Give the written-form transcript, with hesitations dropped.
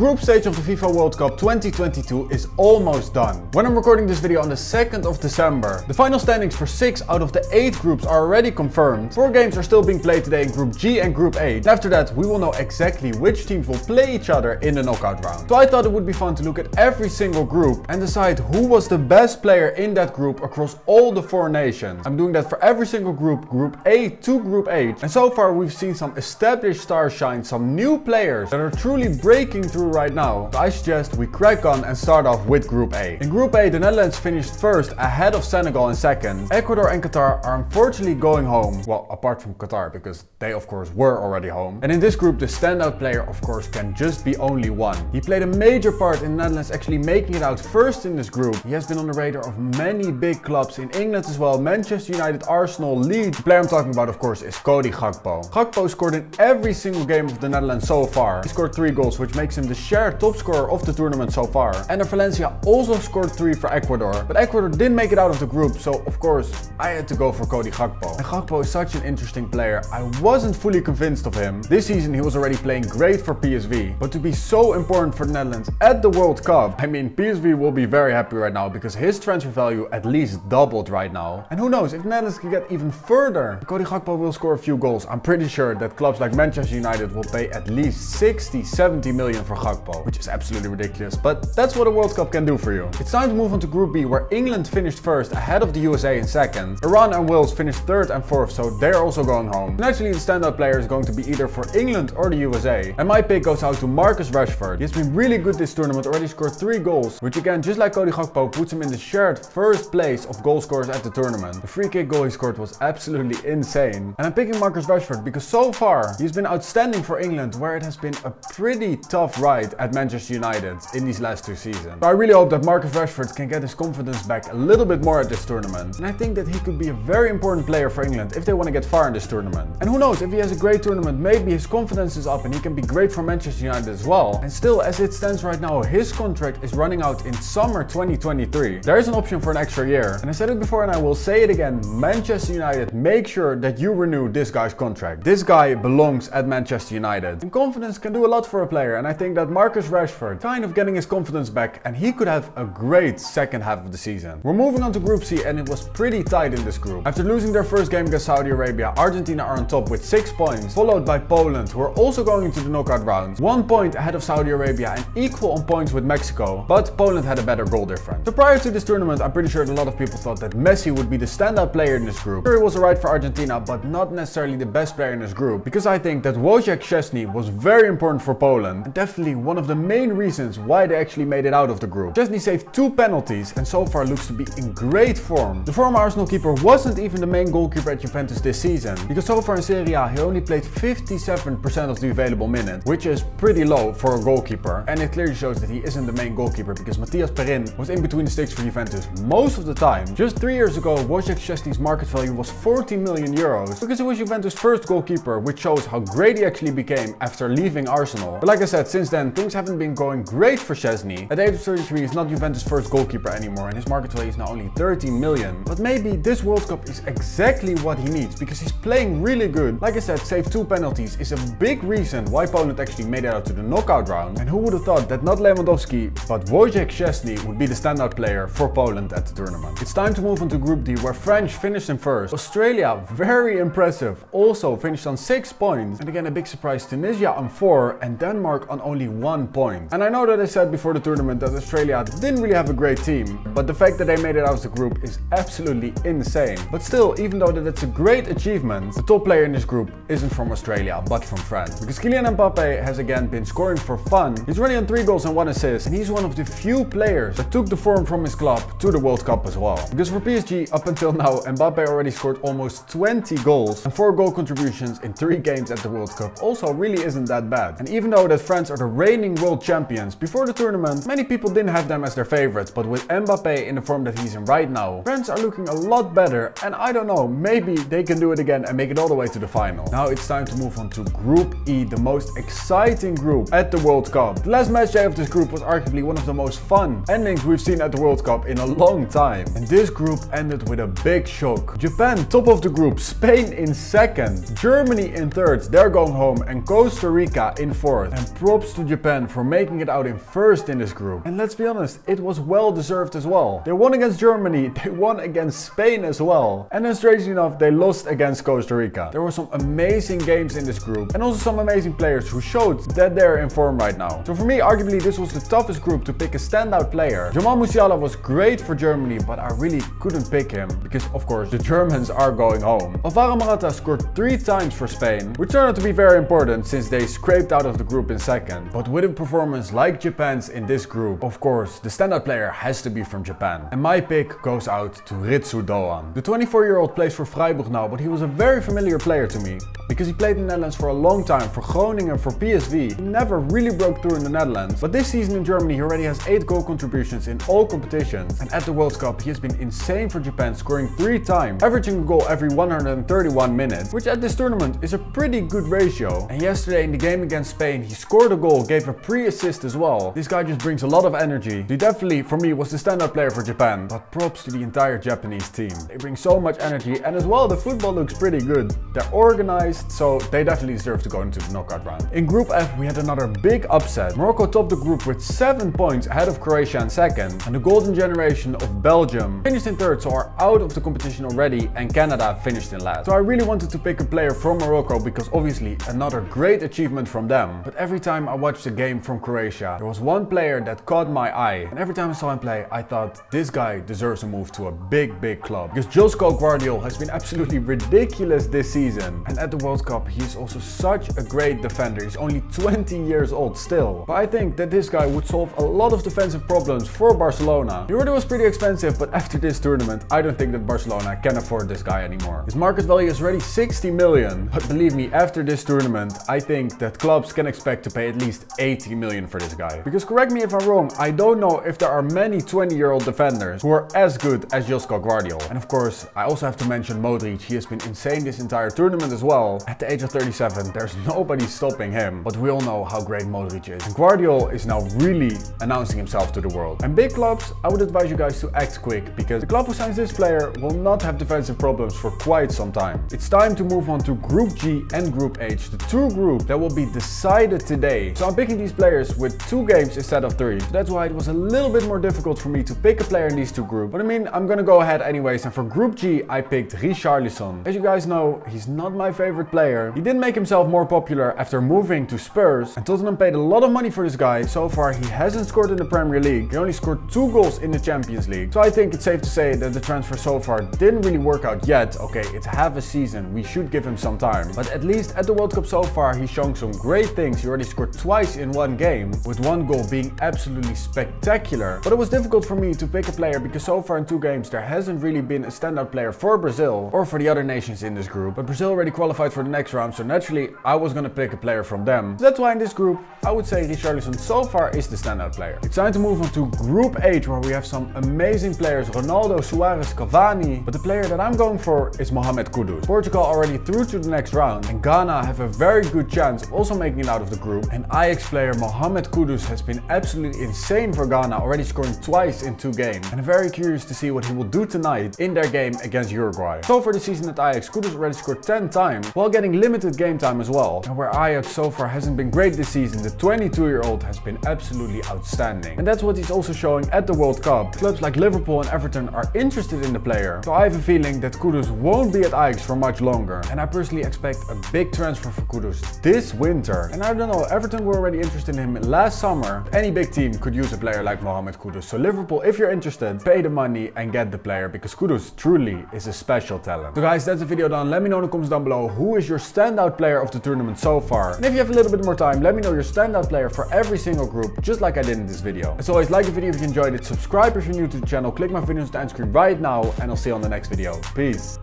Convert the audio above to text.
group stage of the FIFA World Cup 2022 is almost done. When I'm recording this video on the 2nd of December, the final standings for 6 out of the 8 groups are already confirmed. 4 games are still being played today in Group G and Group H. After that, we will know exactly which teams will play each other in the knockout round. So I thought it would be fun to look at every single group and decide who was the best player in that group across all the 4 nations. I'm doing that for every single group, Group A to Group H. And so far we've seen some established stars shine, some new players that are truly breaking through right now. So I suggest we crack on and start off with Group A. In Group A, the Netherlands finished first ahead of Senegal in second. Ecuador and Qatar are unfortunately going home. Well, apart from Qatar, because they of course were already home. And in this group, the standout player of course can just be only one. He played a major part in the Netherlands actually making it out first in this group. He has been on the radar of many big clubs in England as well, Manchester United, Arsenal, Leeds. The player I'm talking about of course is Cody Gakpo. Gakpo scored in every single game of the Netherlands so far. He scored 3 goals, which makes him the shared top scorer of the tournament so far. And Valencia also scored 3 for Ecuador, but Ecuador didn't make it out of the group, so of course I had to go for Cody Gakpo. And Gakpo is such an interesting player. I wasn't fully convinced of him. This season he was already playing great for PSV, but to be so important for the Netherlands at the World Cup, I mean PSV will be very happy right now because his transfer value at least doubled right now. And who knows, if the Netherlands can get even further, Cody Gakpo will score a few goals. I'm pretty sure that clubs like Manchester United will pay at least 60-70 million for Gakpo, which is absolutely ridiculous, but that's what a World Cup can do for you. It's time to move on to Group B, where England finished first ahead of the USA in second. Iran and Wales finished 3rd and 4th, so they're also going home. Naturally, the standout player is going to be either for England or the USA, and my pick goes out to Marcus Rashford. He's been really good this tournament, already scored 3 goals, which again, just like Cody Gakpo, puts him in the shared first place of goal scorers at the tournament. The free kick goal he scored was absolutely insane. And I'm picking Marcus Rashford because so far he's been outstanding for England, where it has been a pretty tough ride at Manchester United in these last 2 seasons. So I really hope that Marcus Rashford can get his confidence back a little bit more at this tournament. And I think that he could be a very important player for England if they want to get far in this tournament. And who knows, if he has a great tournament, maybe his confidence is up and he can be great for Manchester United as well. And still, as it stands right now, his contract is running out in summer 2023. There is an option for an extra year. And I said it before and I will say it again, Manchester United, make sure that you renew this guy's contract. This guy belongs at Manchester United. And confidence can do a lot for a player, and I think that Marcus Rashford kind of getting his confidence back, and he could have a great second half of the season. We're moving on to Group C, and it was pretty tight in this group. After losing their first game against Saudi Arabia, Argentina are on top with 6 points, followed by Poland, who are also going into the knockout rounds, 1 point ahead of Saudi Arabia and equal on points with Mexico, but Poland had a better goal difference. So prior to this tournament, I'm pretty sure that a lot of people thought that Messi would be the standout player in this group. Sure, he was alright for Argentina, but not necessarily the best player in this group, because I think that Wojciech Szczesny was very important for Poland, and definitely one of the main reasons why they actually made it out of the group. Szczesny saved 2 penalties and so far looks to be in great form. The former Arsenal keeper wasn't even the main goalkeeper at Juventus this season, because so far in Serie A he only played 57% of the available minutes, which is pretty low for a goalkeeper, and it clearly shows that he isn't the main goalkeeper because Matthias Perin was in between the sticks for Juventus most of the time. Just 3 years ago, Wojciech Szczesny's market value was 40 million euros because he was Juventus' first goalkeeper, which shows how great he actually became after leaving Arsenal. But like I said, since then things haven't been going great for Szczesny. At the age of 33, he's not Juventus' first goalkeeper anymore, and his market value is now only 13 million. But maybe this World Cup is exactly what he needs because he's playing really good. Like I said, saved 2 penalties is a big reason why Poland actually made it out to the knockout round. And who would have thought that not Lewandowski, but Wojciech Szczesny would be the standout player for Poland at the tournament. It's time to move on to Group D, where French finished in first. Australia, very impressive, also finished on 6 points. And again, a big surprise, Tunisia on 4 and Denmark on only 1 point. And I know that I said before the tournament that Australia didn't really have a great team, but the fact that they made it out of the group is absolutely insane. But still, even though that's a great achievement, the top player in this group isn't from Australia, but from France. Because Kylian Mbappe has again been scoring for fun. He's running on 3 goals and 1 assist, and he's one of the few players that took the form from his club to the World Cup as well. Because for PSG, up until now, Mbappe already scored almost 20 goals and 4 goal contributions in 3 games at the World Cup also really isn't that bad. And even though that France are the reigning world champions, before the tournament, many people didn't have them as their favorites, but with Mbappe in the form that he's in right now, France are looking a lot better, and I don't know, maybe they can do it again and make it all the way to the final. Now it's time to move on to Group E, the most exciting group at the World Cup. The last match day of this group was arguably one of the most fun endings we've seen at the World Cup in a long time. And this group ended with a big shock. Japan top of the group, Spain in second, Germany in third, they're going home, and Costa Rica in fourth. And props to Japan for making it out in first in this group. And let's be honest, it was well deserved as well. They won against Germany, they won against Spain as well. And then strangely enough, they lost against Costa Rica. There were some amazing games in this group and also some amazing players who showed that they're in form right now. So for me, arguably this was the toughest group to pick a standout player. Jamal Musiala was great for Germany, but I really couldn't pick him because of course the Germans are going home. Alvaro Morata scored 3 times for Spain, which turned out to be very important since they scraped out of the group in second. But with a performance like Japan's in this group, of course the standout player has to be from Japan. And my pick goes out to Ritsu Doan. The 24-year-old plays for Freiburg now, but he was a very familiar player to me because he played in the Netherlands for a long time, for Groningen, for PSV. He never really broke through in the Netherlands, but this season in Germany he already has 8 goal contributions in all competitions. And at the World Cup he has been insane for Japan, scoring 3 times, averaging a goal every 131 minutes, which at this tournament is a pretty good ratio. And yesterday in the game against Spain he scored a goal, gave a pre-assist as well. This guy just brings a lot of energy. He definitely for me was the standout player for Japan, but props to the entire Japanese team. They bring so much energy, and as well the football looks pretty good. They're organized, so they definitely deserve to go into the knockout round. In Group F we had another big upset. Morocco topped the group with 7 points ahead of Croatia in second, and the golden generation of Belgium finished in third, so are out of the competition already, and Canada finished in last. So I really wanted to pick a player from Morocco because obviously another great achievement from them. But every time I watched a game from Croatia, there was one player that caught my eye, and every time I saw him play I thought this guy deserves a move to a big club. Because Josko Gvardiol has been absolutely ridiculous this season, and at the World Cup he is also such a great defender. He's only 20 years old still. But I think that this guy would solve a lot of defensive problems for Barcelona. He already was pretty expensive, but after this tournament I don't think that Barcelona can afford this guy anymore. His market value is already 60 million, but believe me, after this tournament I think that clubs can expect to pay at least 80 million for this guy. Because correct me if I'm wrong, I don't know if there are many 20-year-old defenders who are as good as Josko Gvardiol. And of course I also have to mention Modric. He has been insane this entire tournament as well. At the age of 37 there's nobody stopping him, but we all know how great Modric is. And Gvardiol is now really announcing himself to the world. And big clubs, I would advise you guys to act quick, because the club who signs this player will not have defensive problems for quite some time. It's time to move on to Group G and Group H, the 2 groups that will be decided today. So I'm picking these players with 2 games instead of 3. So that's why it was a little bit more difficult for me to pick a player in these 2 groups. But I mean, I'm gonna go ahead anyways, and for Group G I picked Richarlison. As you guys know, he's not my favorite player. He did make himself more popular after moving to Spurs, and Tottenham paid a lot of money for this guy. So far he hasn't scored in the Premier League. He only scored 2 goals in the Champions League. So I think it's safe to say that the transfer so far didn't really work out yet. Okay, it's half a season, we should give him some time. But at least at the World Cup so far he's shown some great things. He already scored twice in 1 game, with 1 goal being absolutely spectacular. But it was difficult for me to pick a player because so far in 2 games there hasn't really been a standout player for Brazil or for the other nations in this group. But Brazil already qualified for the next round, so naturally I was gonna pick a player from them. So that's why in this group I would say Richarlison so far is the standout player. It's time to move on to Group H, where we have some amazing players: Ronaldo, Suarez, Cavani. But the player that I'm going for is Mohamed Kudus. Portugal already through to the next round, and Ghana have a very good chance of also making it out of the group. And Ajax player Mohamed Kudus has been absolutely insane for Ghana, already scoring twice in 2 games. And I'm very curious to see what he will do tonight in their game against Uruguay. So for the season at Ajax, Kudus already scored 10 times while getting limited game time as well. And where Ajax so far hasn't been great this season, the 22-year-old has been absolutely outstanding. And that's what he's also showing at the World Cup. Clubs like Liverpool and Everton are interested in the player. So I have a feeling that Kudus won't be at Ajax for much longer. And I personally expect a big transfer for Kudus this winter. And I don't know, Everton were already interested in him last summer. Any big team could use a player like Mohamed Kudus. So Liverpool, if you're interested, pay the money and get the player, because Kudus truly is a special talent. So guys, that's the video done. Let me know in the comments down below who is your standout player of the tournament so far. And if you have a little bit more time, let me know your standout player for every single group, just like I did in this video. As always, like the video if you enjoyed it, subscribe if you're new to the channel, click my videos on the end screen right now, and I'll see you on the next video. Peace.